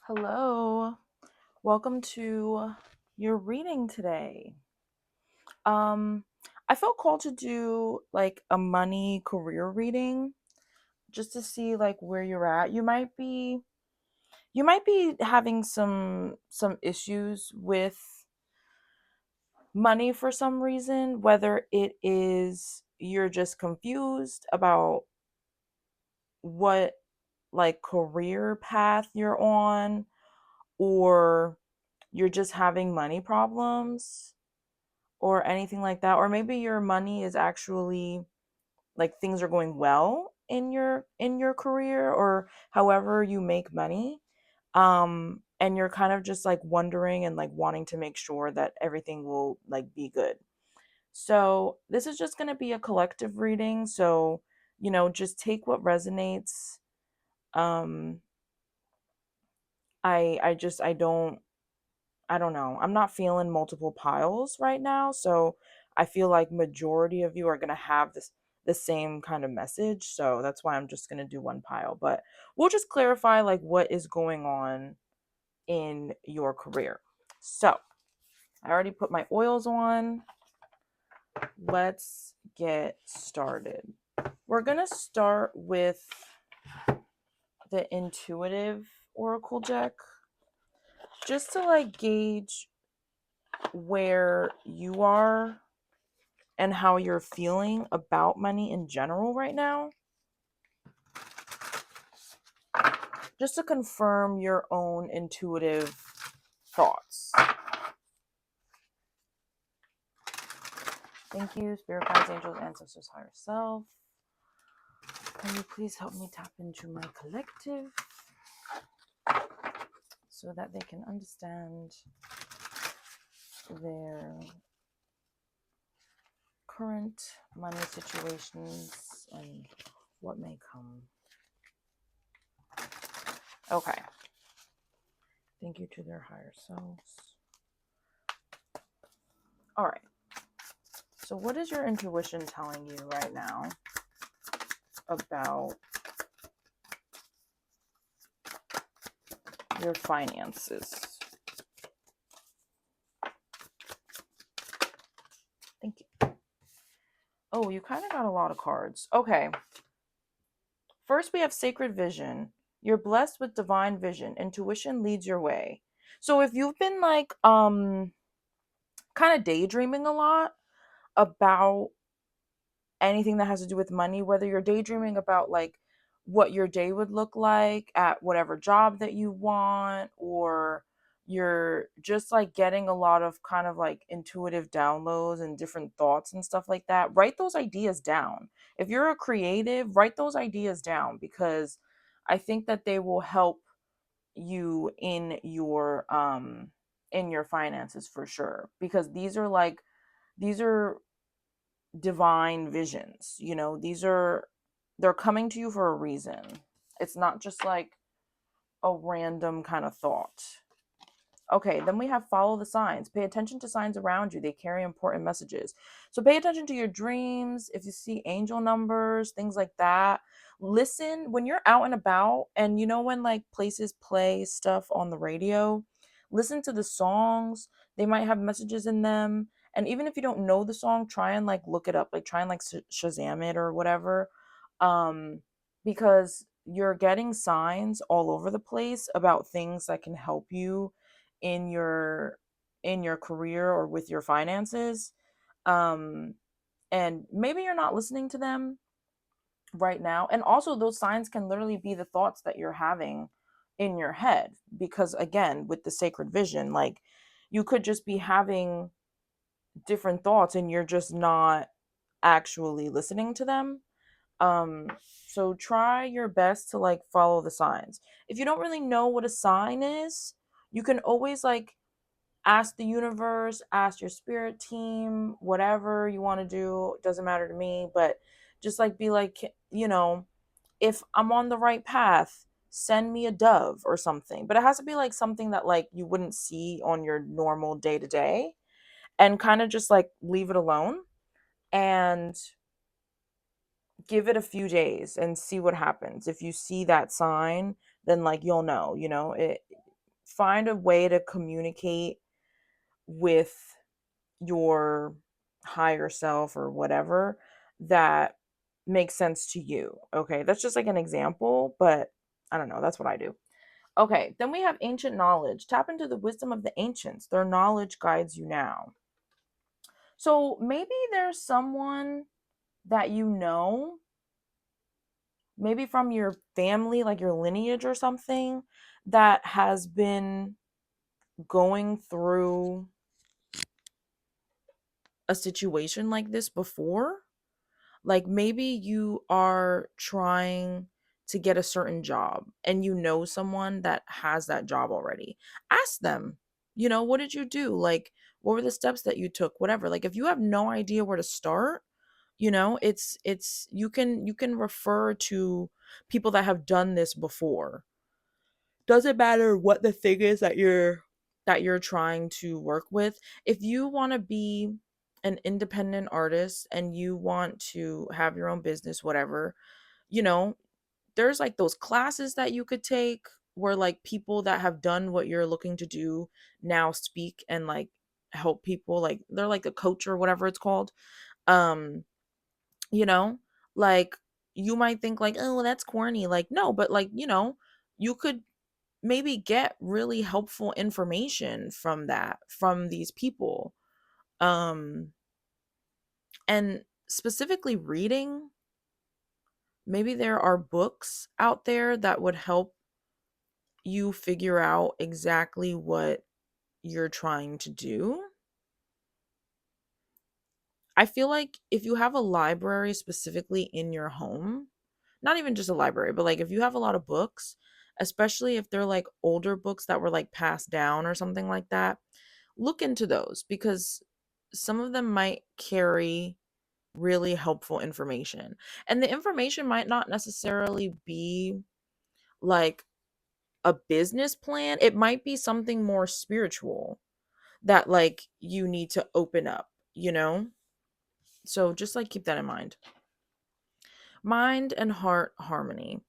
Hello. Welcome to your reading today. Um I felt called to do like a money career reading just to see like where you're at. You might be having some issues with money for some reason, whether it is you're just confused about what like career path you're on, or you're just having money problems or anything like that, or maybe your money is actually like things are going well in your career or however you make money, and you're kind of just like wondering and like wanting to make sure that everything will like be good. So this is just going to be a collective reading, so just take what resonates. um I don't know. I'm not feeling multiple piles right now, so I feel like majority of you are going to have the same kind of message, so that's why I'm just going to do one pile. But we'll just clarify like what is going on in your career. So, I already put my oils on. Let's get started. We're going to start with the intuitive oracle deck just to like gauge where you are and how you're feeling about money in general right now, just to confirm your own intuitive thoughts. Thank you, spirit guides, angels, ancestors, higher self. Can you please help me tap into my collective so that they can understand their current money situations and what may come. Okay. Thank you to their higher selves. All right. So, what is your intuition telling you right now about your finances? Thank you. Oh, you kind of got a lot of cards. Okay. First, we have sacred vision. You're blessed with divine vision. Intuition leads your way. So, if you've been like kind of daydreaming a lot about anything that has to do with money, whether you're daydreaming about like what your day would look like at whatever job that you want, or you're just like getting a lot of kind of like intuitive downloads and different thoughts and stuff like that, write those ideas down. If you're a creative, write those ideas down, because I think that they will help you in your finances for sure, because these are divine visions. They're coming to you for a reason. It's not just like a random kind of thought. Okay, then we have follow the signs. Pay attention to signs around you. They carry important messages. So pay attention to your dreams. If you see angel numbers, things like that. Listen when you're out and about, and when like places play stuff on the radio, listen to the songs. They might have messages in them. And even if you don't know the song, try and like look it up, like try and like Shazam it or whatever. Um because you're getting signs all over the place about things that can help you in your career or with your finances. um and maybe you're not listening to them right now, and also those signs can literally be the thoughts that you're having in your head, because again, with the sacred vision, like you could just be having different thoughts and you're just not actually listening to them. um so try your best to like follow the signs. If you don't really know what a sign is, you can always like ask the universe, ask your spirit team, whatever you want to do. It doesn't matter to me, but just like be like, if I'm on the right path, send me a dove or something. But it has to be like something that like you wouldn't see on your normal day to day, and kind of just like leave it alone and give it a few days and see what happens. If you see that sign, then like you'll know, find a way to communicate with your higher self or whatever that makes sense to you. Okay, that's just like an example, but I don't know, that's what I do. Okay, then we have ancient knowledge. Tap into the wisdom of the ancients. Their knowledge guides you now. So maybe there's someone that you know, maybe from your family, like your lineage or something, that has been going through a situation like this before. Like maybe you are trying to get a certain job and you know someone that has that job already. Ask them, what did you do? Like, what were the steps that you took? Whatever. Like, if you have no idea where to start, it's you can refer to people that have done this before. Doesn't matter what the thing is that you're trying to work with. If you want to be an independent artist and you want to have your own business, whatever, you know there's like those classes that you could take where like people that have done what you're looking to do now speak and like help people, like they're like a coach or whatever it's called. um you know like you might think like, oh, well, that's corny. Like, no, but like, you could maybe get really helpful information from these people. um and specifically reading, maybe there are books out there that would help you figure out exactly what you're trying to do. I feel like if you have a library specifically in your home, not even just a library, but like if you have a lot of books, especially if they're like older books that were like passed down or something like that, look into those because some of them might carry really helpful information. And the information might not necessarily be like a business plan, it might be something more spiritual that like you need to open up. So just like keep that in mind. Mind and heart harmony.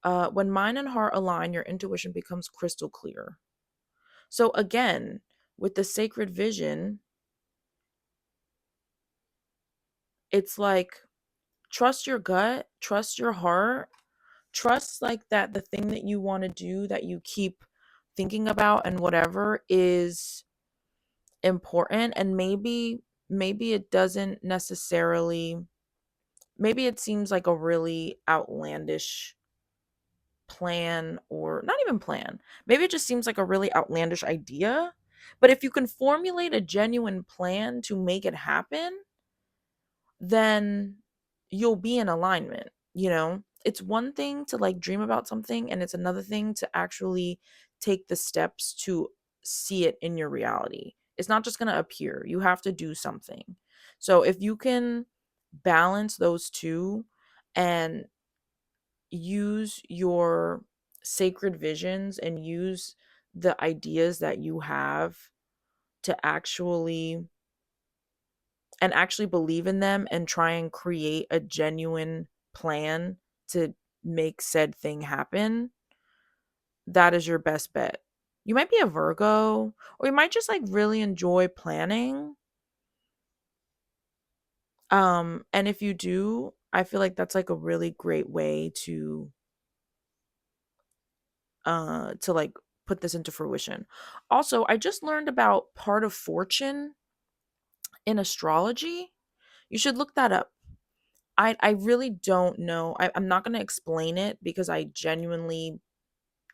When mind and heart align, your intuition becomes crystal clear. So again, with the sacred vision, it's like trust your gut, trust your heart, trust like that the thing that you want to do that you keep thinking about and whatever is important. And maybe it doesn't necessarily, maybe it seems like a really outlandish plan, or not even plan. Maybe it just seems like a really outlandish idea. But if you can formulate a genuine plan to make it happen, then you'll be in alignment. It's one thing to like dream about something, and it's another thing to actually take the steps to see it in your reality. It's not just going to appear. You have to do something. So if you can balance those two and use your sacred visions and use the ideas that you have to actually believe in them and try and create a genuine plan to make said thing happen, that is your best bet. You might be a Virgo, or you might just like really enjoy planning. And if you do, I feel like that's like a really great way to like put this into fruition. Also, I just learned about part of fortune in astrology. You should look that up. I really don't know. I'm not going to explain it because I genuinely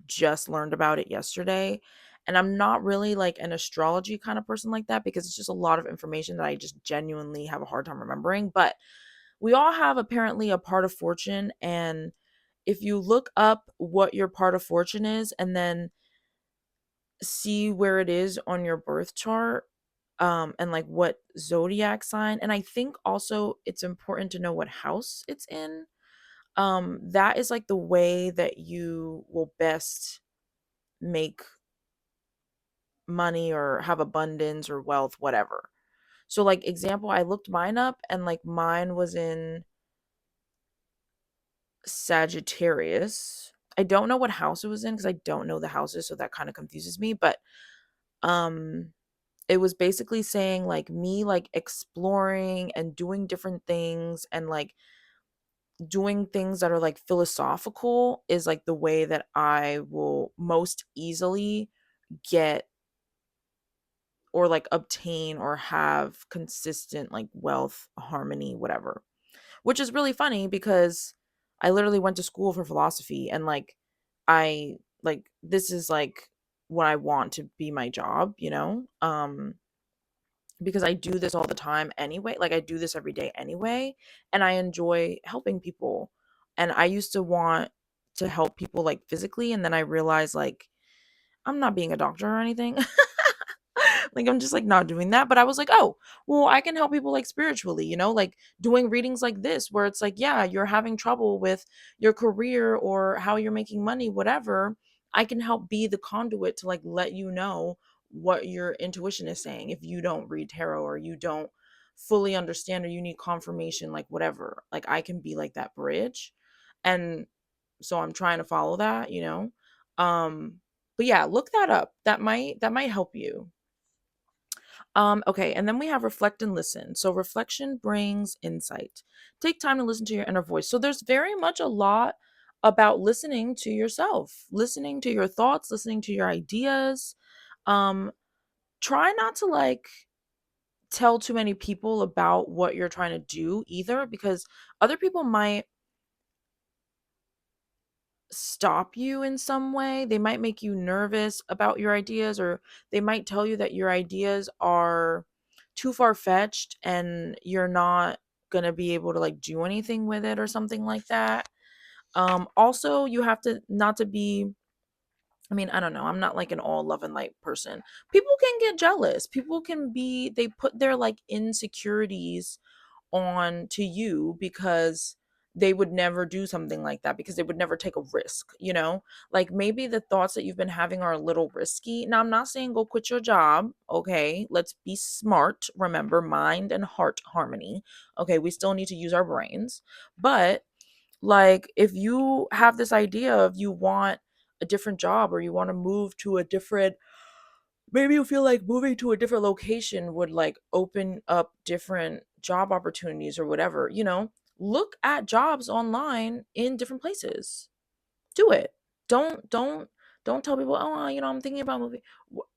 just learned about it yesterday. And I'm not really like an astrology kind of person like that because it's just a lot of information that I just genuinely have a hard time remembering. But we all have apparently a part of fortune. And if you look up what your part of fortune is and then see where it is on your birth chart, and like what zodiac sign, and I think also it's important to know what house it's in. That is like the way that you will best make money or have abundance or wealth, whatever. So like example, I looked mine up and like mine was in Sagittarius. I don't know what house it was in because I don't know the houses, so that kind of confuses me. But um, it was basically saying like me like exploring and doing different things and like doing things that are like philosophical is like the way that I will most easily get or like obtain or have consistent like wealth, harmony, whatever. Which is really funny because I literally went to school for philosophy and like I like this is like what I want to be my job, you know? Because I do this all the time anyway. Like I do this every day anyway, and I enjoy helping people. And I used to want to help people like physically, and then I realized like I'm not being a doctor or anything. Like I'm just like not doing that, but I was like, oh well, I can help people like spiritually, you know, like doing readings like this where it's like, yeah, you're having trouble with your career or how you're making money, whatever. I can help be the conduit to like let you know what your intuition is saying if you don't read tarot or you don't fully understand or you need confirmation, like whatever, like I can be like that bridge. And so I'm trying to follow that, you know. But yeah, look that up, that might help you. Okay, and then we have reflect and listen. So reflection brings insight. Take time to listen to your inner voice. So there's very much a lot about listening to yourself, listening to your thoughts, listening to your ideas. Um, Try not to like tell too many people about what you're trying to do either, because other people might stop you in some way. They might make you nervous about your ideas, or they might tell you that your ideas are too far fetched and you're not going to be able to like do anything with it or something like that. Also, you have to not to be, I mean, I don't know. I'm not like an all love and light person. People can get jealous. People can be, they put their like insecurities on to you because they would never do something like that, because they would never take a risk, you know? Like maybe the thoughts that you've been having are a little risky. Now, I'm not saying go quit your job, okay? Let's be smart. Remember, mind and heart harmony. Okay, we still need to use our brains. But like if you have this idea of you want a different job or you want to move to a different, maybe you feel like moving to a different location would like open up different job opportunities or whatever, you know, look at jobs online in different places. Do it. Don't tell people, oh, you know, I'm thinking about moving.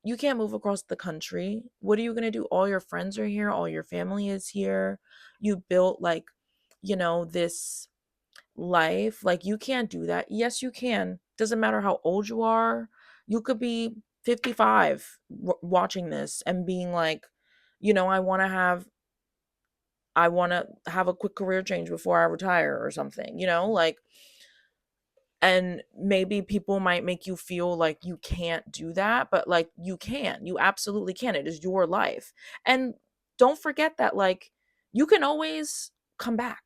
You can't move across the country. What are you going to do? All your friends are here, all your family is here. You built like, you know, this life. Like you can't do that. Yes, you can. Doesn't matter how old you are. You could be 55 watching this and being like, you know, I want to have a quick career change before I retire or something, you know, like, and maybe people might make you feel like you can't do that, but like you can. You absolutely can. It is your life. And don't forget that like you can always come back.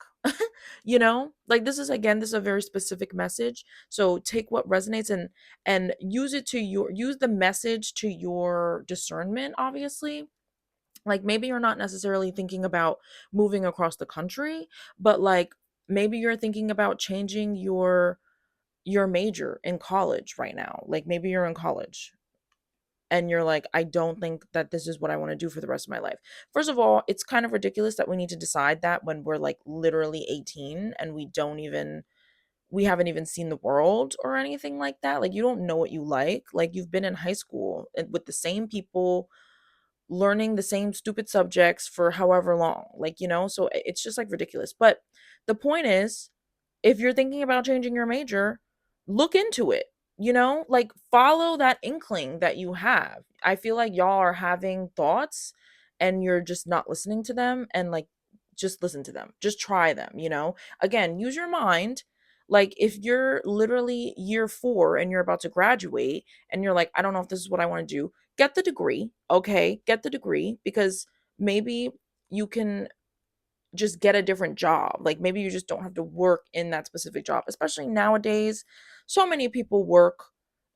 You know? Like this is, again, this is a very specific message. So take what resonates and use it to your, use the message to your discernment, obviously. Like maybe you're not necessarily thinking about moving across the country, but like maybe you're thinking about changing your major in college right now. Like maybe you're in college and you're like, I don't think that this is what I want to do for the rest of my life. First of all, it's kind of ridiculous that we need to decide that when we're like literally 18 and we haven't even seen the world or anything like that. Like you don't know what you like you've been in high school and with the same people learning the same stupid subjects for however long. Like, you know, so it's just like ridiculous. But the point is, if you're thinking about changing your major, look into it. You know, like follow that inkling that you have. I feel like y'all are having thoughts and you're just not listening to them, and like just listen to them. Just try them, you know? Again, use your mind. Like if you're literally year 4 and you're about to graduate and you're like, I don't know if this is what I want to do, get the degree. Okay? Get the degree, because maybe you can just get a different job. Like maybe you just don't have to work in that specific job. Especially nowadays, so many people work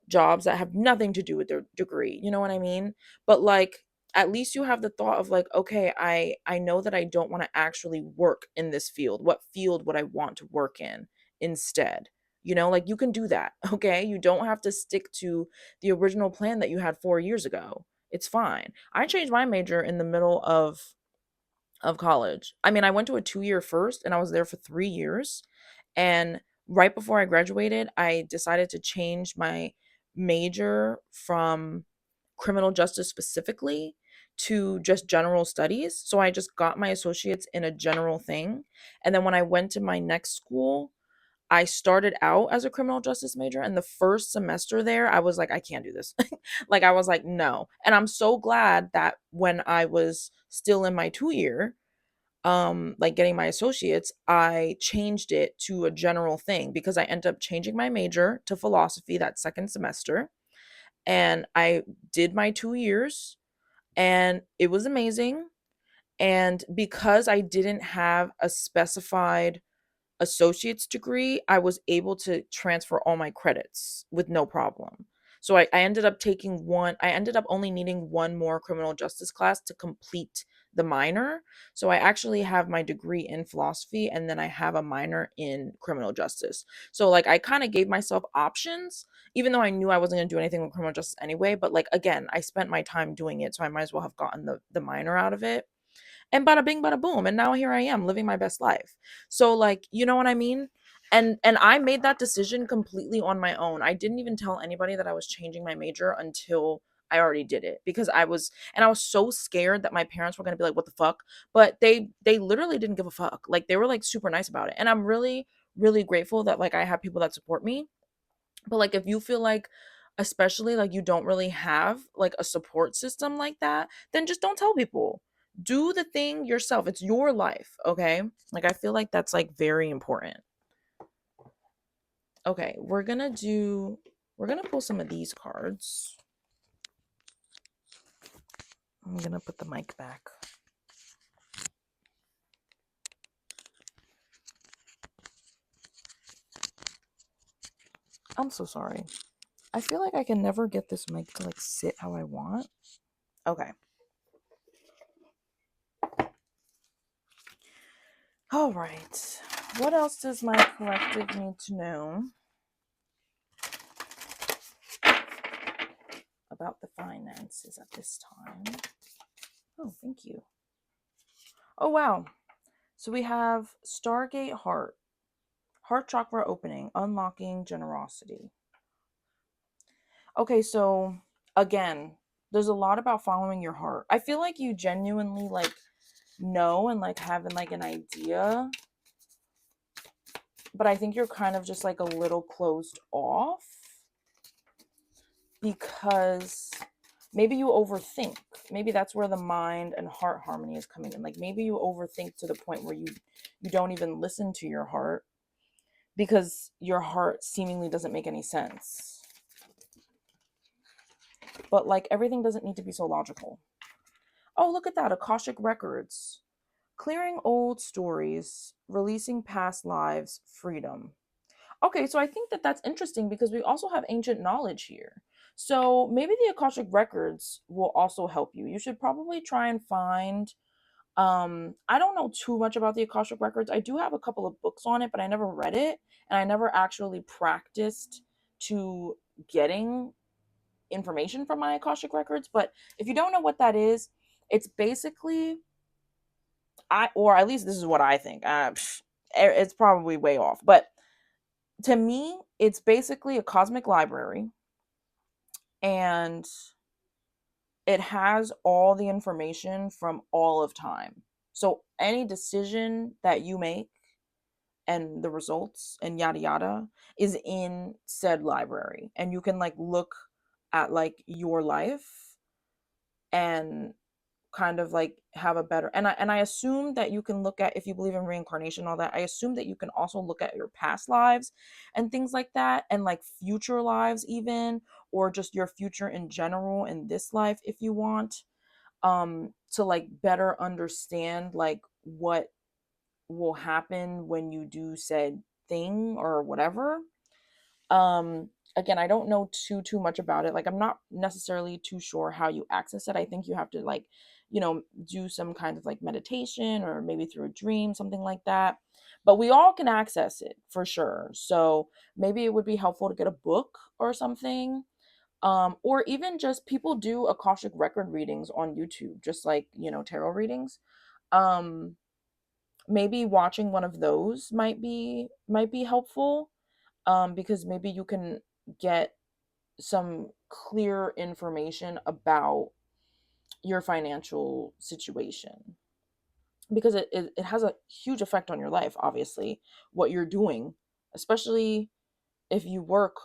jobs that have nothing to do with their degree. You know what I mean? But like at least you have the thought of like, okay, I know that I don't want to actually work in this field. What field would I want to work in instead? You know, like you can do that. Okay, you don't have to stick to the original plan that you had 4 years ago. It's fine. I changed my major in the middle of college. I mean, I went to a 2-year first and I was there for 3 years, and right before I graduated, I decided to change my major from criminal justice specifically to just general studies. So I just got my associates in a general thing. And then when I went to my next school, I started out as a criminal justice major, and the first semester there, I was like, I can't do this. Like, I was like, no. And I'm so glad that when I was still in my 2 year, like getting my associates, I changed it to a general thing because I ended up changing my major to philosophy that second semester. And I did my 2 years, and it was amazing. And because I didn't have a specified associate's degree, I was able to transfer all my credits with no problem. So I ended up taking one, I ended up only needing one more criminal justice class to complete the minor. So I actually have my degree in philosophy and then I have a minor in criminal justice. So like I kind of gave myself options, even though I knew I wasn't going to do anything with criminal justice anyway. But like again, I spent my time doing it, so I might as well have gotten the minor out of it, and bada bing bada boom, and now here I am living my best life. So like, you know what I mean? And I made that decision completely on my own. I didn't even tell anybody that I was changing my major until I already did it, because I was so scared that my parents were going to be like, what the fuck? But they literally didn't give a fuck. Like they were like super nice about it, and I'm really grateful that like I have people that support me. But like if you feel like, especially like you don't really have like a support system like that, then just don't tell people. Do the thing yourself. It's your life, okay? Like I feel like that's like very important. Okay, we're going to pull some of these cards. I'm going to put the mic back. I'm so sorry. I feel like I can never get this mic to like sit how I want. Okay. All right. What else does my collective need to know about the finances at this time? Oh, thank you. Oh, wow. So we have Stargate Heart chakra opening, unlocking generosity. Okay, so again, there's a lot about following your heart. I feel like you genuinely like know and like having like an idea, but I think you're kind of just like a little closed off because maybe you overthink. Maybe that's where the mind and heart harmony is coming in. Like maybe you overthink to the point where you don't even listen to your heart because your heart seemingly doesn't make any sense. But like everything doesn't need to be so logical. Oh, look at that. Akashic records. Clearing old stories, releasing past lives, freedom. Okay, so I think that that's interesting because we also have ancient knowledge here. So maybe the Akashic records will also help you. You should probably try and find, I don't know too much about the Akashic records. I do have a couple of books on it, but I never read it and I never actually practiced to getting information from my Akashic records. But if you don't know what that is, it's basically, or at least this is what I think. It's probably way off, but to me, it's basically a cosmic library, and it has all the information from all of time. So any decision that you make and the results and yada yada is in said library, and you can like look at like your life and kind of like have a better, and I assume that you can look at, if you believe in reincarnation, all that, I assume that you can also look at your past lives and things like that, and like future lives even, or just your future in general in this life if you want, to like better understand like what will happen when you do said thing or whatever. Again, I don't know too much about it. Like I'm not necessarily too sure how you access it. I think you have to like, do some kind of like meditation or maybe through a dream, something like that. but we all can access it for sure. So maybe it would be helpful to get a book or something. Or even just people do Akashic record readings on YouTube, just like, tarot readings. Um, Maybe watching one of those might be helpful, because maybe you can get some clear information about your financial situation, because it has a huge effect on your life, obviously, what you're doing, especially if you work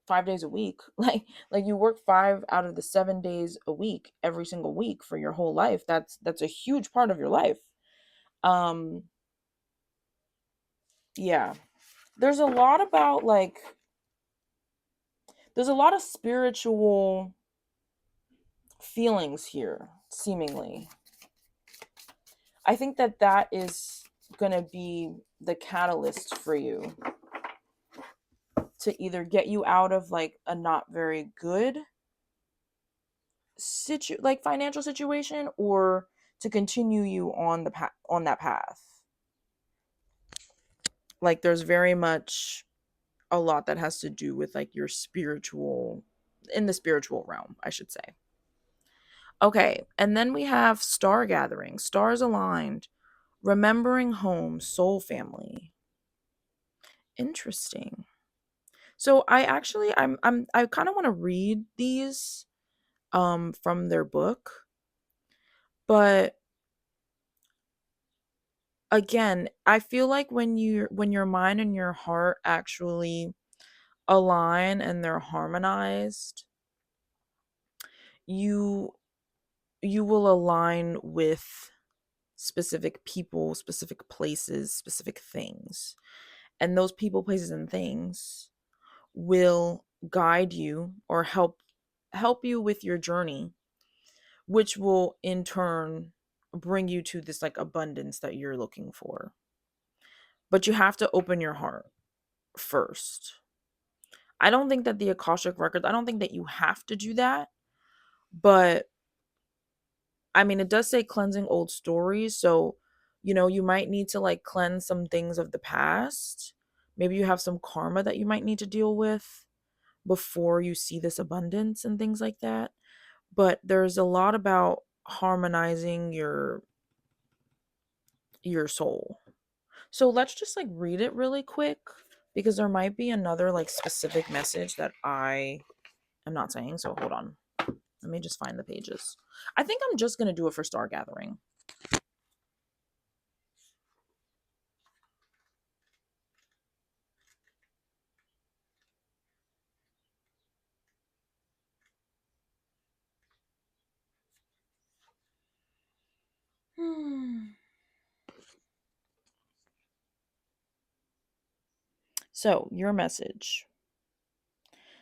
5 days a week. Like you work 5 out of the 7 days a week every single week for your whole life. That's a huge part of your life. um yeah, there's a lot about like there's a lot of spiritual feelings here, seemingly. I think that is going to be the catalyst for you to either get you out of like a not very good financial situation, or to continue you on that path. Like there's very much a lot that has to do with like your spiritual in the spiritual realm, I should say. Okay, and then we have star gathering, stars aligned, remembering home, soul family. Interesting. So I kind of want to read these from their book, but again, I feel like when your mind and your heart actually align and they're harmonized, you you will align with specific people, specific places, specific things. And those people, places, and things will guide you or help you with your journey, which will in turn bring you to this like abundance that you're looking for. But you have to open your heart first. I don't think that the Akashic records, I don't think that you have to do that, but I mean, it does say cleansing old stories. So, you might need to like cleanse some things of the past. Maybe you have some karma that you might need to deal with before you see this abundance and things like that. But there's a lot about harmonizing your soul. So let's just like read it really quick, because there might be another like specific message that I am not saying. So hold on. Let me just find the pages. I think I'm just going to do it for Star Gathering. So, your message.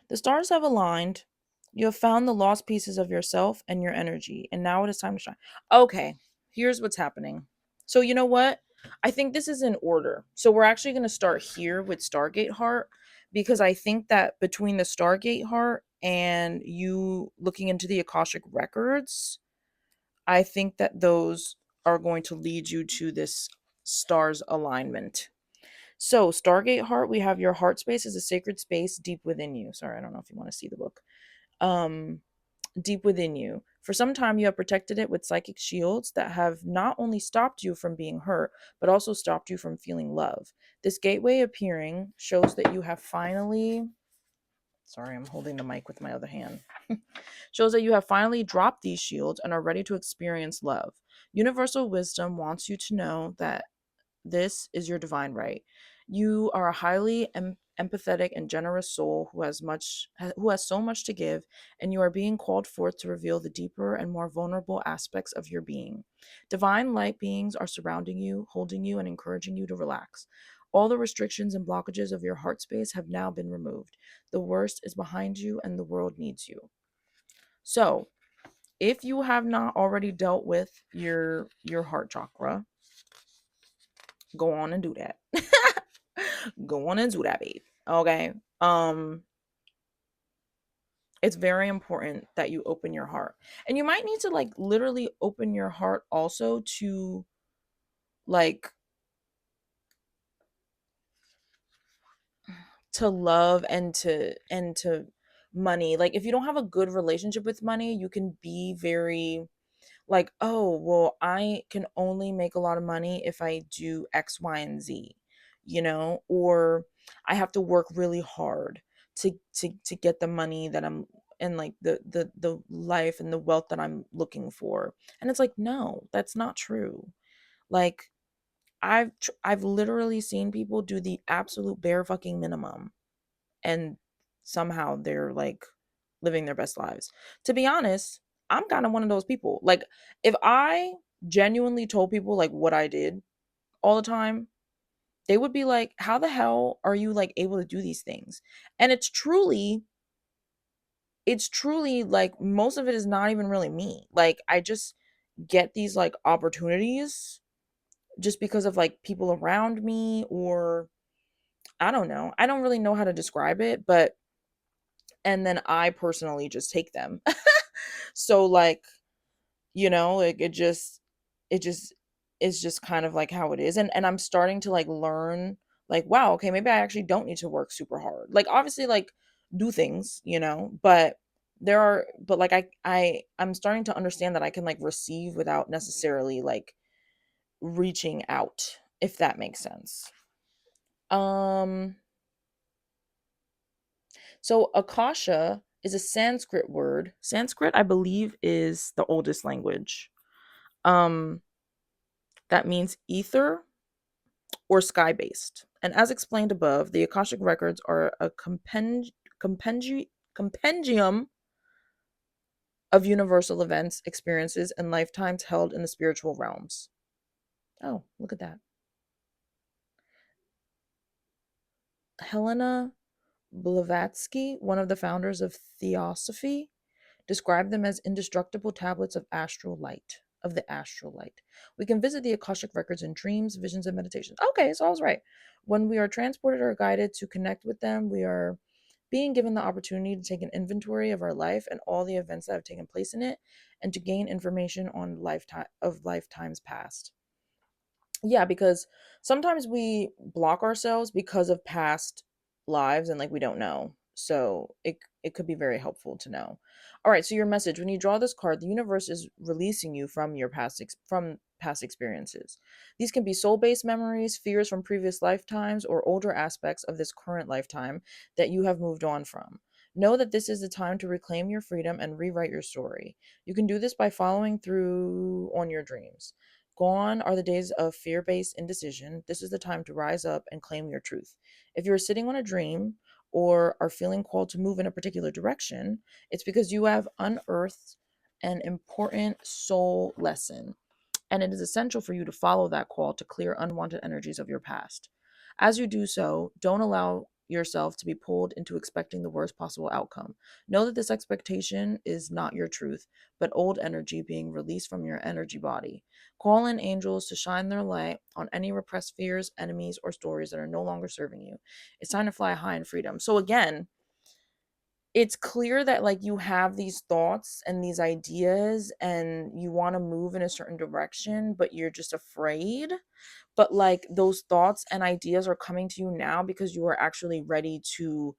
The stars have aligned. You have found the lost pieces of yourself and your energy, and now it is time to shine. Okay, here's what's happening. So, you know what? I think this is in order. So, we're actually going to start here with Stargate Heart, because I think that between the Stargate Heart and you looking into the Akashic records, I think that those are going to lead you to this stars alignment. So, Stargate Heart, we have your heart space is a sacred space deep within you. Sorry, I don't know if you want to see the book. Um, Deep within you. For some time, you have protected it with psychic shields that have not only stopped you from being hurt, but also stopped you from feeling love. This gateway appearing shows that you have finally. Sorry, I'm holding the mic with my other hand. Shows that you have finally dropped these shields and are ready to experience love. Universal wisdom wants you to know that this is your divine right. You are a highly empathetic and generous soul who has so much to give, and you are being called forth to reveal the deeper and more vulnerable aspects of your being. Divine light beings are surrounding you, holding you, and encouraging you to relax. All the restrictions and blockages of your heart space have now been removed. The worst is behind you, and the world needs you. So, if you have not already dealt with your heart chakra, go on and do that. Go on and do that, babe. Okay. It's very important that you open your heart. And you might need to like literally open your heart also to like to love and to money. Like if you don't have a good relationship with money, you can be very like, oh, well, I can only make a lot of money if I do X, Y, and Z, or I have to work really hard to get the money that I'm and like the life and the wealth that I'm looking for. And it's like, no, that's not true. Like I've literally seen people do the absolute bare fucking minimum and somehow they're like living their best lives. To be honest, I'm kind of one of those people. Like if I genuinely told people like what I did all the time, they would be like, how the hell are you like able to do these things? And it's truly like most of it is not even really me. Like I just get these like opportunities just because of like people around me, or I don't know. I don't really know how to describe it, but and then I personally just take them. So like, like it just is just kind of like how it is. And I'm starting to like learn like, wow, okay, maybe I actually don't need to work super hard. Like obviously like do things, but but like I'm starting to understand that I can like receive without necessarily like reaching out, if that makes sense. Um so akasha is a Sanskrit word. Sanskrit, I believe, is the oldest language. Um that means ether or sky based. And as explained above, the Akashic records are a compendium of universal events, experiences, and lifetimes held in the spiritual realms. Oh, look at that. Helena Blavatsky, one of the founders of Theosophy, described them as indestructible tablets of the astral light. We can visit the Akashic records in dreams, visions, and meditations. Okay, so I was right. When we are transported or guided to connect with them, we are being given the opportunity to take an inventory of our life and all the events that have taken place in it, and to gain information on lifetimes past. Yeah, because sometimes we block ourselves because of past lives and like we don't know. So it could be very helpful to know. All right, so your message: when you draw this card, the universe is releasing you from your from past experiences. These can be soul-based memories, fears from previous lifetimes, or older aspects of this current lifetime that you have moved on from. Know that this is the time to reclaim your freedom and rewrite your story. You can do this by following through on your dreams. Gone are the days of fear based indecision. This is the time to rise up and claim your truth. If you're sitting on a dream or are feeling called to move in a particular direction, it's because you have unearthed an important soul lesson, and it is essential for you to follow that call to clear unwanted energies of your past. As you do so, don't allow yourself to be pulled into expecting the worst possible outcome. Know that this expectation is not your truth, but old energy being released from your energy body. Call in angels to shine their light on any repressed fears, enemies, or stories that are no longer serving you. It's time to fly high in freedom. So, again, it's clear that like you have these thoughts and these ideas and you want to move in a certain direction, but you're just afraid. But like those thoughts and ideas are coming to you now because you are actually ready to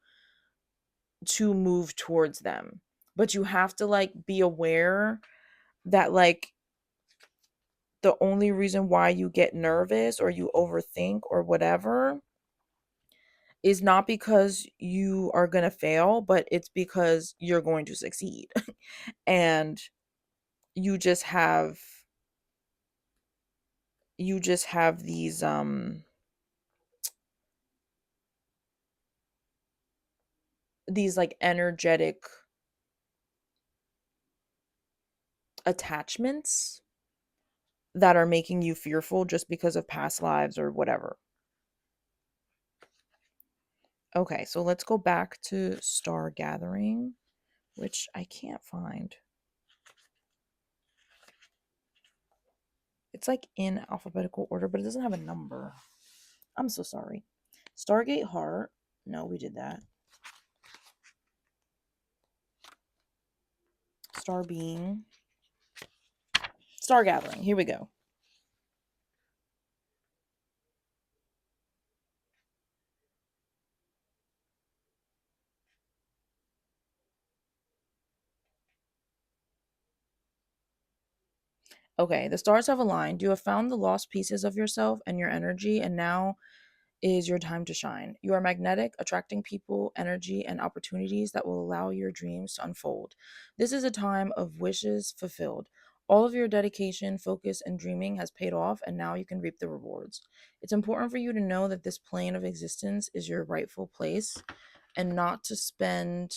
move towards them. But you have to like be aware that like the only reason why you get nervous or you overthink or whatever is not because you are going to fail, but it's because you're going to succeed. And you just have these like energetic attachments that are making you fearful just because of past lives or whatever. Okay, so let's go back to Star Gathering, which I can't find. It's like in alphabetical order, but it doesn't have a number. I'm so sorry. Stargate Heart. No, we did that. Star Being. Star Gathering. Here we go. Okay, the stars have aligned. You have found the lost pieces of yourself and your energy, and now is your time to shine. You are magnetic, attracting people, energy, and opportunities that will allow your dreams to unfold. This is a time of wishes fulfilled. All of your dedication, focus, and dreaming has paid off, and now you can reap the rewards. It's important for you to know that this plane of existence is your rightful place and not to spend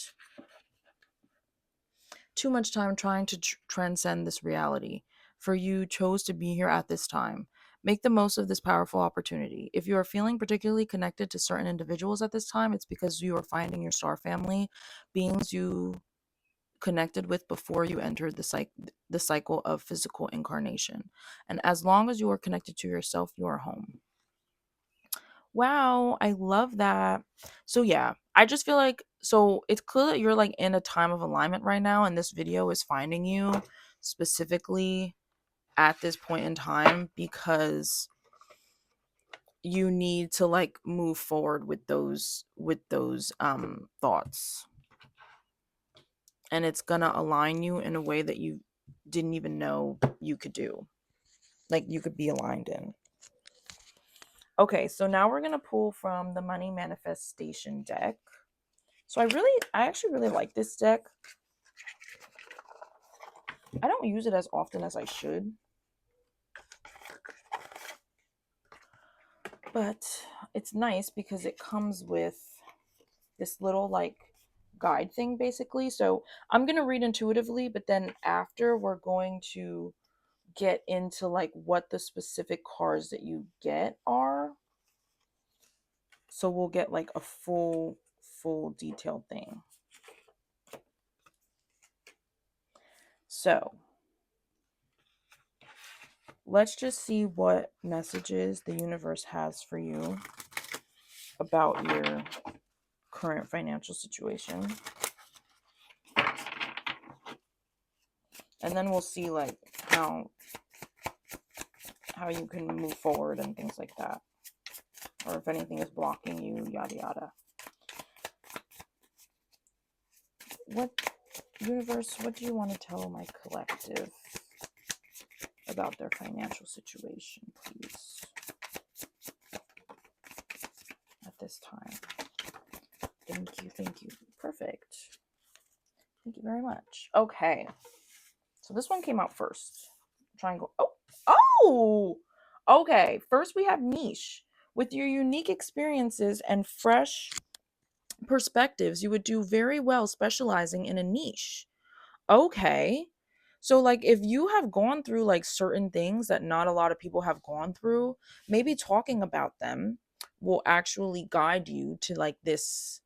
too much time trying to transcend this reality, for you chose to be here at this time. Make the most of this powerful opportunity. If you are feeling particularly connected to certain individuals at this time, it's because you are finding your star family, beings you connected with before you entered the cycle of physical incarnation. And as long as you are connected to yourself, you are home. Wow, I love that. So yeah, I just feel like so it's clear that you're like in a time of alignment right now, and this video is finding you specifically at this point in time because you need to like move forward with those thoughts. And it's gonna align you in a way that you didn't even know you could do. Like you could be aligned in. Okay, so now we're gonna pull from the Money Manifestation deck. So I actually really like this deck. I don't use it as often as I should. But it's nice because it comes with this little like guide thing basically. So I'm going to read intuitively, but then after we're going to get into like what the specific cards that you get are. So we'll get like a full detailed thing. So let's just see what messages the universe has for you about your current financial situation. And then we'll see like how you can move forward and things like that. Or if anything is blocking you, yada yada. What universe, what do you want to tell my collective about their financial situation, please? At this time. Thank you. Perfect. Thank you very much. Okay. So this one came out first. Triangle. Oh! Okay. First we have niche. With your unique experiences and fresh perspectives, you would do very well specializing in a niche. Okay. So like if you have gone through like certain things that not a lot of people have gone through, maybe talking about them will actually guide you to like this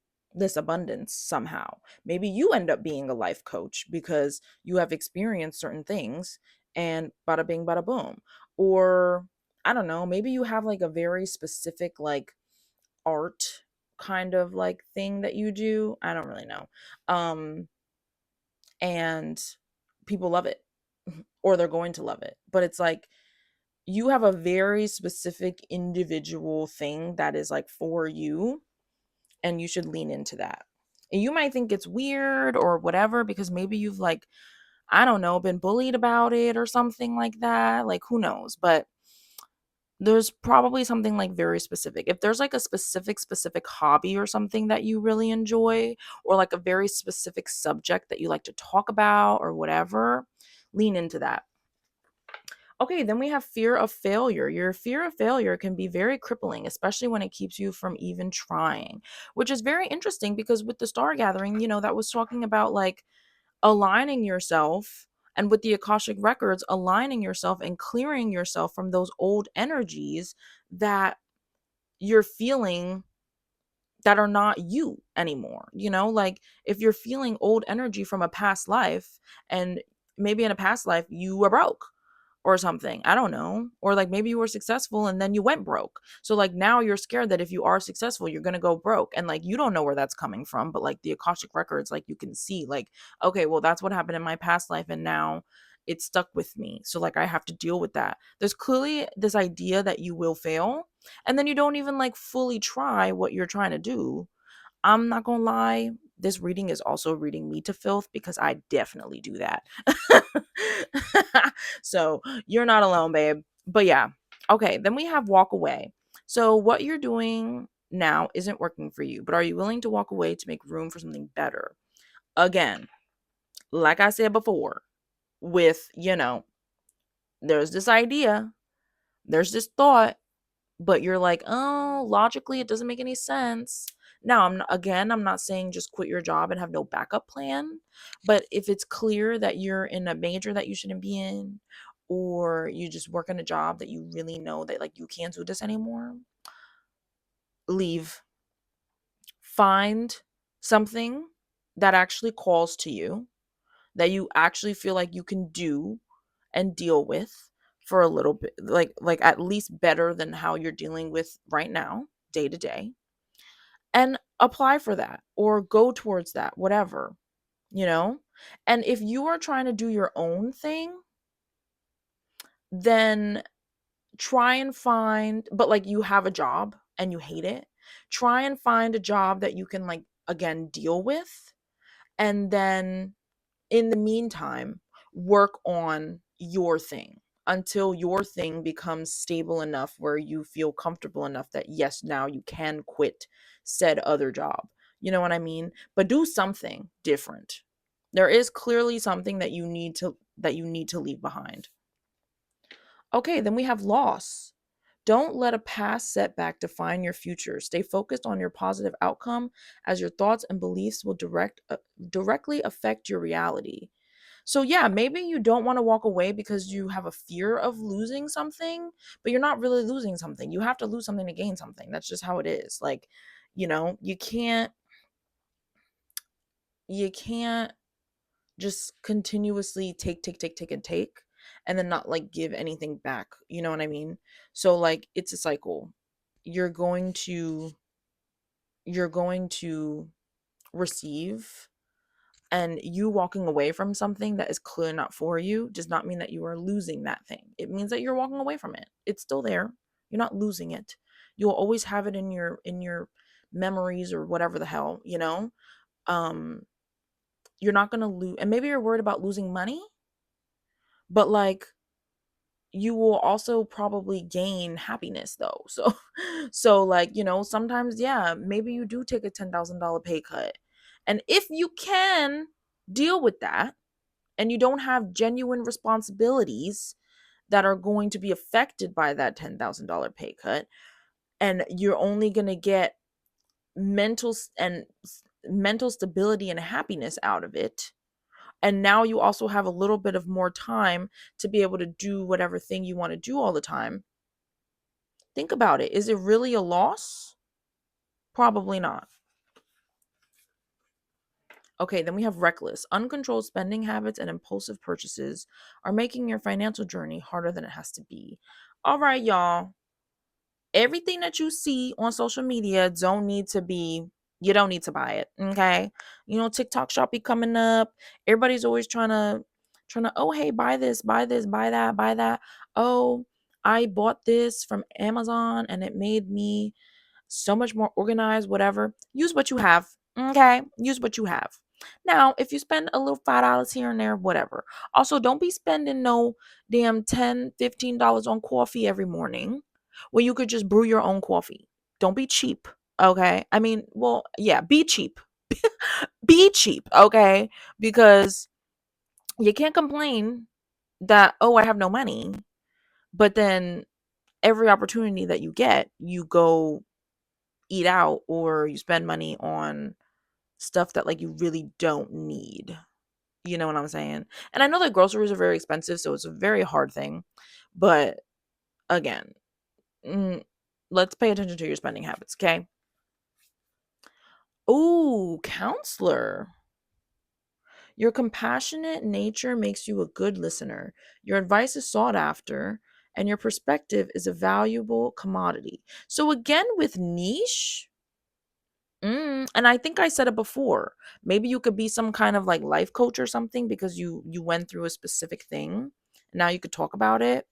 abundance somehow. Maybe you end up being a life coach because you have experienced certain things and bada bing bada boom. Or I don't know, maybe you have like a very specific like art kind of like thing that you do. I don't really know. And people love it or they're going to love it. But it's like you have a very specific individual thing that is like for you, and you should lean into that. And you might think it's weird or whatever because maybe you've like, I don't know, been bullied about it or something like that. Like who knows? But there's probably something like very specific. If there's like a specific hobby or something that you really enjoy, or like a very specific subject that you like to talk about or whatever, lean into that. Okay, then we have fear of failure. Your fear of failure can be very crippling, especially when it keeps you from even trying, which is very interesting because with the star gathering, that was talking about like aligning yourself, and with the Akashic records, aligning yourself and clearing yourself from those old energies that you're feeling that are not you anymore. Like if you're feeling old energy from a past life, and maybe in a past life you were broke or something. I don't know. Or like maybe you were successful and then you went broke. So like now you're scared that if you are successful, you're going to go broke. And like you don't know where that's coming from, but like the Akashic records, like you can see like, okay, well that's what happened in my past life and now it's stuck with me. So like I have to deal with that. There's clearly this idea that you will fail, and then you don't even like fully try what you're trying to do. I'm not going to lie. this reading is also reading me to filth because I definitely do that. So you're not alone, babe. But yeah. Okay, then we have walk away. So what you're doing now isn't working for you, but are you willing to walk away to make room for something better? Again, like I said before, with, there's this idea, there's this thought, but you're like, oh, logically, it doesn't make any sense. Now, I'm not saying just quit your job and have no backup plan, but if it's clear that you're in a major that you shouldn't be in, or you just work in a job that you really know that like you can't do this anymore, leave. Find something that actually calls to you, that you actually feel like you can do and deal with for a little bit, like at least better than how you're dealing with right now, day to day, and apply for that or go towards that, whatever, you know? And if you are trying to do your own thing, then try and find, but like you have a job and you hate it, try and find a job that you can, like, again, deal with. And then in the meantime, work on your thing until your thing becomes stable enough where you feel comfortable enough that yes, now you can quit said other job. You know what I mean? But do something different. There is clearly something that you need to leave behind. Okay, then we have loss. Don't let a past setback define your future. Stay focused on your positive outcome, as your thoughts and beliefs will directly affect your reality. So yeah, maybe you don't want to walk away because you have a fear of losing something, but you're not really losing something. You have to lose something to gain something. That's just how it is. Like, you can't just continuously take and take and then not like give anything back. You know what I mean? So like it's a cycle. You're going to you're going to receive, and you walking away from something that is clearly not for you does not mean that you are losing that thing. It means that you're walking away from it. It's still there. You're not losing it. You'll always have it in your memories or whatever the hell, um you're not going to lose. And maybe you're worried about losing money, but like you will also probably gain happiness though. So so like, sometimes, yeah, maybe you do take a $10,000 pay cut. And if you can deal with that, and you don't have genuine responsibilities that are going to be affected by that $10,000 pay cut, and you're only going to get mental stability and happiness out of it, and now you also have a little bit of more time to be able to do whatever thing you want to do all the time. Think about it. Is it really a loss? Probably not. Okay, then we have reckless. Uncontrolled spending habits and impulsive purchases are making your financial journey harder than it has to be. All right, y'all. Everything that you see on social media you don't need to buy it. Okay. TikTok shop be coming up. Everybody's always trying to, oh, hey, buy this, buy that, buy that. Oh, I bought this from Amazon and it made me so much more organized, whatever. Use what you have. Okay. Use what you have. Now, if you spend a little $5 here and there, whatever. Also, don't be spending no damn $10, $15 on coffee every morning when you could just brew your own coffee. Don't be cheap. Okay. I mean, well, yeah, be cheap. Be cheap. Okay. Because you can't complain that, oh, I have no money. But then every opportunity that you get, you go eat out or you spend money on stuff that like you really don't need. You know what I'm saying? And I know that groceries are very expensive, so it's a very hard thing. But again, mm, let's pay attention to your spending habits, okay? Ooh, counselor. Your compassionate nature makes you a good listener. Your advice is sought after, and your perspective is a valuable commodity. So again, with niche, and I think I said it before. Maybe you could be some kind of like life coach or something because you went through a specific thing. And now you could talk about it.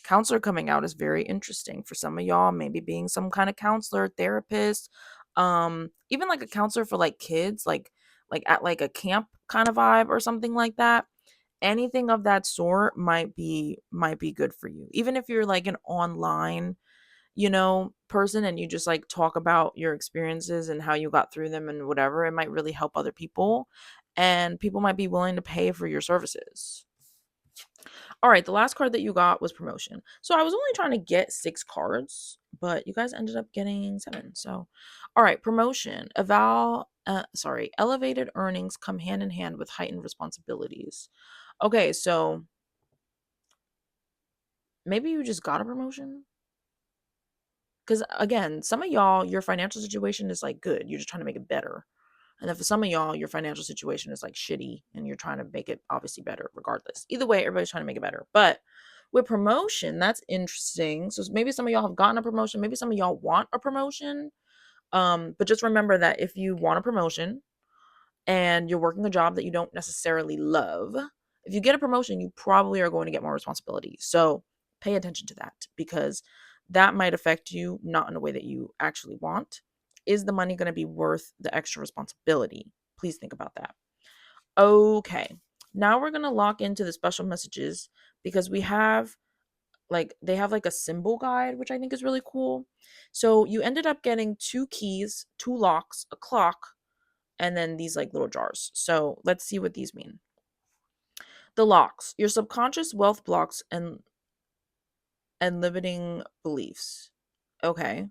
Counselor coming out is very interesting for some of y'all. Maybe being some kind of counselor, therapist, even like a counselor for like kids. Like like at like a camp kind of vibe or something like that. Anything of that sort might be good for you. Even if you're like an online, person, and you just like talk about your experiences and how you got through them and whatever, it might really help other people, and people might be willing to pay for your services. All right, the last card that you got was promotion. So I was only trying to get 6 cards, but you guys ended up getting 7. So, all right, promotion. Elevated earnings come hand in hand with heightened responsibilities. Okay, so maybe you just got a promotion. Because again, some of y'all, your financial situation is like good. You're just trying to make it better. And then for some of y'all, your financial situation is like shitty and you're trying to make it obviously better regardless. Either way, everybody's trying to make it better. But with promotion, that's interesting. So maybe some of y'all have gotten a promotion. Maybe some of y'all want a promotion. But just remember that if you want a promotion and you're working a job that you don't necessarily love, if you get a promotion, you probably are going to get more responsibility. So pay attention to that, because that might affect you not in a way that you actually want. Is the money going to be worth the extra responsibility? Please think about that. Okay. Now we're going to lock into the special messages, because they have like a symbol guide, which I think is really cool. So you ended up getting 2 keys, 2 locks, a clock, and then these like little jars. So let's see what these mean. The locks, your subconscious wealth blocks and limiting beliefs. Okay,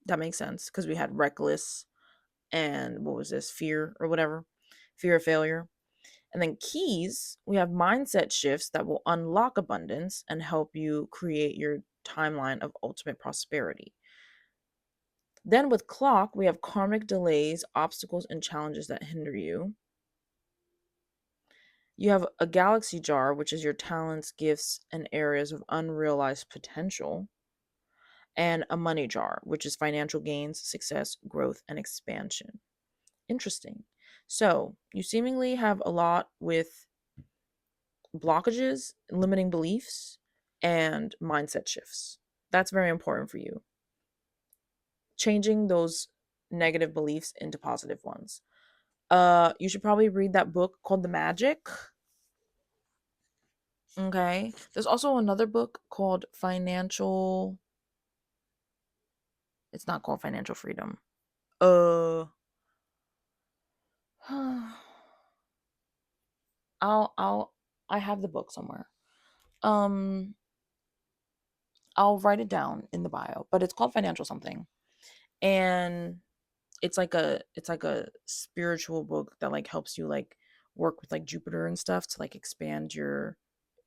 that makes sense, because we had reckless and what was this, fear or whatever, fear of failure. And then keys, we have mindset shifts that will unlock abundance and help you create your timeline of ultimate prosperity. Then with clock, we have karmic delays, obstacles, and challenges that hinder you. You have a galaxy jar, which is your talents, gifts, and areas of unrealized potential. And a money jar, which is financial gains, success, growth, and expansion. Interesting. So you seemingly have a lot with blockages, limiting beliefs, and mindset shifts. That's very important for you. Changing those negative beliefs into positive ones. You should probably read that book called The Magic. Okay. There's also another book called Financial. It's not called Financial Freedom. Uh I'll I have the book somewhere. Um I'll write it down in the bio, but it's called Financial something. And it's like a spiritual book that like helps you like work with like Jupiter and stuff to like expand your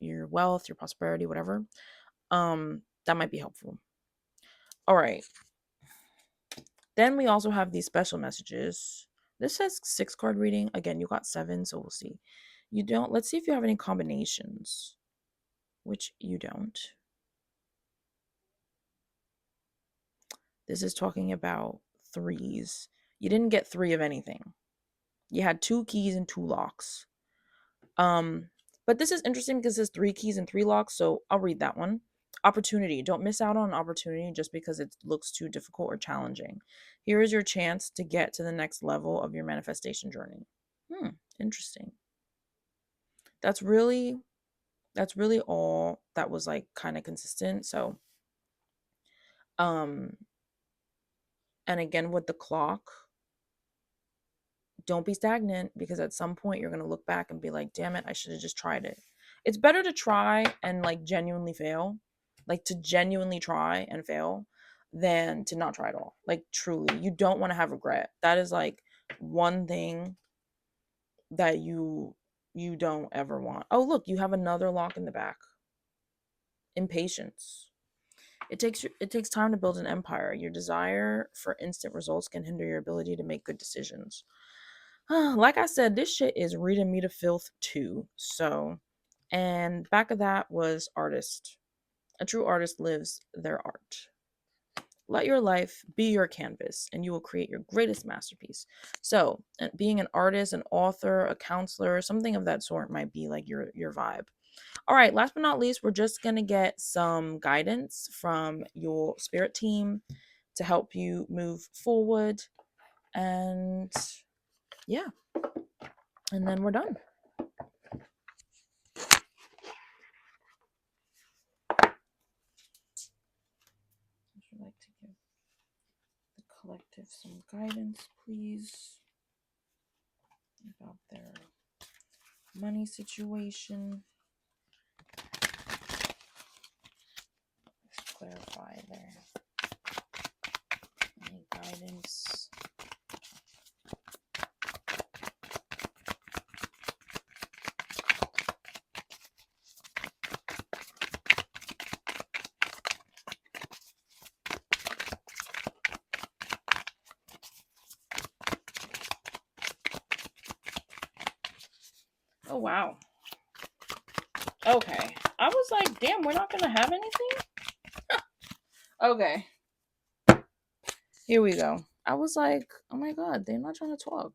wealth, your prosperity, whatever. That might be helpful. All right. Then we also have these special messages. This says 6 card reading. Again, you got 7, so we'll see. You don't. Let's see if you have any combinations, which you don't. This is talking about 3s. You didn't get 3 of anything. You had 2 keys and 2 locks. But this is interesting because it says 3 keys and 3 locks, so I'll read that one. Opportunity. Don't miss out on an opportunity just because it looks too difficult or challenging. Here is your chance to get to the next level of your manifestation journey. Interesting. That's really all that was like kind of consistent. So, and again with the clock, don't be stagnant, because at some point you're going to look back and be like, damn it, I should have just tried it. It's better to try and like genuinely fail, like to genuinely try and fail, than to not try at all. Like truly, you don't want to have regret. That is like one thing that you don't ever want. Oh, look, you have another lock in the back. Impatience. It takes time to build an empire. Your desire for instant results can hinder your ability to make good decisions. Like I said, this shit is reading me to filth too. So, and back of that was artist. A true artist lives their art. Let your life be your canvas, and you will create your greatest masterpiece. So, being an artist, an author, a counselor, something of that sort might be like your vibe. All right, last but not least, we're just going to get some guidance from your spirit team to help you move forward. And Yeah. And then we're done. Would you like to give the collective some guidance, please, about their money situation? Let's clarify their any guidance. Oh, wow. Okay. I was like, damn, we're not going to have anything? Okay. Here we go. I was like, oh my God, they're not trying to talk.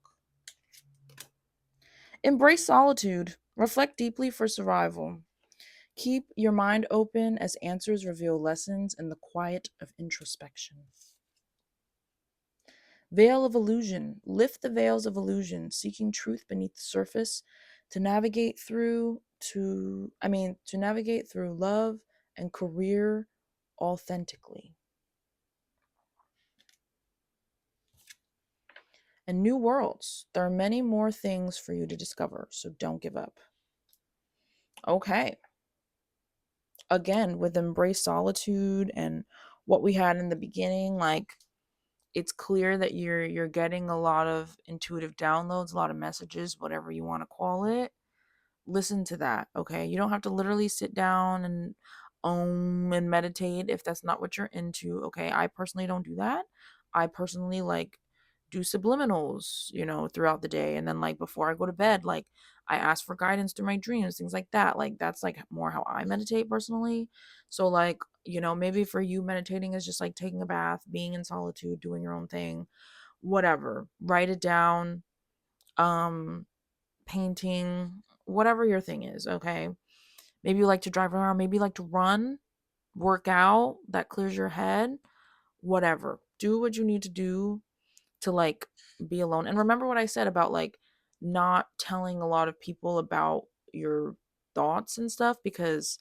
Embrace solitude. Reflect deeply for survival. Keep your mind open as answers reveal lessons in the quiet of introspection. Veil of illusion. Lift the veils of illusion, seeking truth beneath the surface to navigate through love and career authentically. And new worlds. There are many more things for you to discover, so don't give up. Okay. Again, with embrace solitude and what we had in the beginning, like it's clear that you're getting a lot of intuitive downloads, a lot of messages, whatever you want to call it. Listen to that, okay? You don't have to literally sit down and and meditate if that's not what you're into, okay? I personally don't do that. I personally like do subliminals, throughout the day, and then like before I go to bed, like I ask for guidance through my dreams, things like that. Like that's like more how I meditate personally. So like, maybe for you meditating is just like taking a bath, being in solitude, doing your own thing, whatever. Write it down. Um Painting, whatever your thing is, okay? Maybe you like to drive around, maybe you like to run, work out, that clears your head, whatever. Do what you need to do to like be alone. And remember what I said about like not telling a lot of people about your thoughts and stuff, because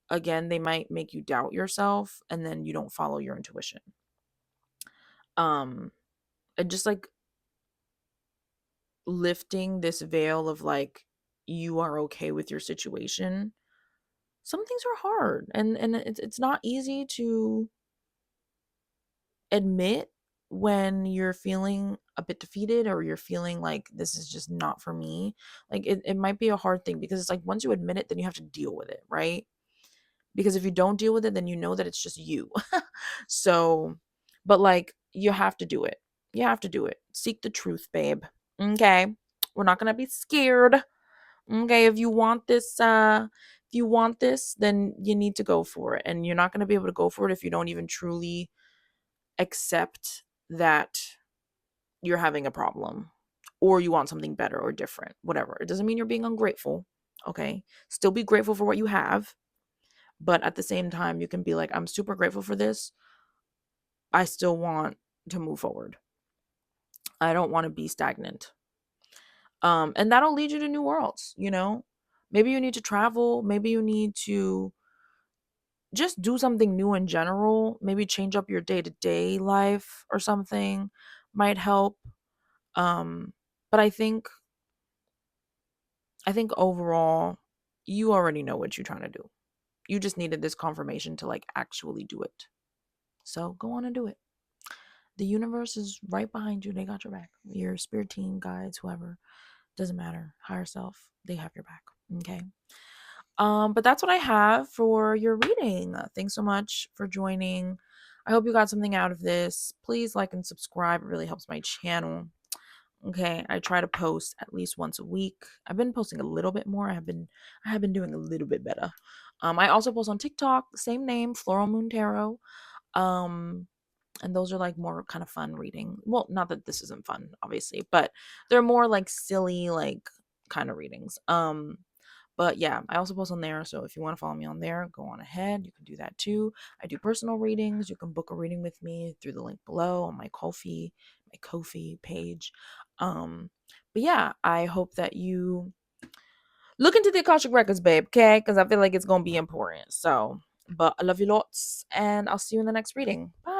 again, they might make you doubt yourself and then you don't follow your intuition. And just like lifting this veil of like you are okay with your situation. Some things are hard, and it's not easy to admit when you're feeling a bit defeated or you're feeling like this is just not for me. Like it might be a hard thing because it's like once you admit it, then you have to deal with it, right? Because if you don't deal with it, then you know that it's just you. So, but like you have to do it. You have to do it. Seek the truth, babe. Okay. We're not gonna be scared. Okay, if you want this, then you need to go for it. And you're not going to be able to go for it if you don't even truly accept that you're having a problem or you want something better or different, whatever. It doesn't mean you're being ungrateful. Okay, still be grateful for what you have, but at the same time you can be like, I'm super grateful for this. I still want to move forward. I don't want to be stagnant. And that'll lead you to new worlds. Maybe you need to travel, maybe you need to just do something new in general, maybe change up your day-to-day life or something might help. But I think overall you already know what you're trying to do. You just needed this confirmation to like actually do it. So go on and do it. The universe is right behind you. They got your back. Your spirit team, guides, whoever, doesn't matter. Higher self, they have your back. Okay. But that's what I have for your reading. Thanks so much for joining. I hope you got something out of this. Please like and subscribe. It really helps my channel. Okay, I try to post at least once a week. I've been posting a little bit more. I have been doing a little bit better. I also post on TikTok, same name, Floral Moon Tarot. Um, and those are like more kind of fun reading. Well, not that this isn't fun, obviously, but they're more like silly, like kind of readings. But yeah, I also post on there. So if you want to follow me on there, go on ahead. You can do that too. I do personal readings. You can book a reading with me through the link below on my Ko-fi page. Um, But yeah, I hope that you look into the Akashic Records, babe, okay? Because I feel like it's going to be important. So, but I love you lots, and I'll see you in the next reading. Bye.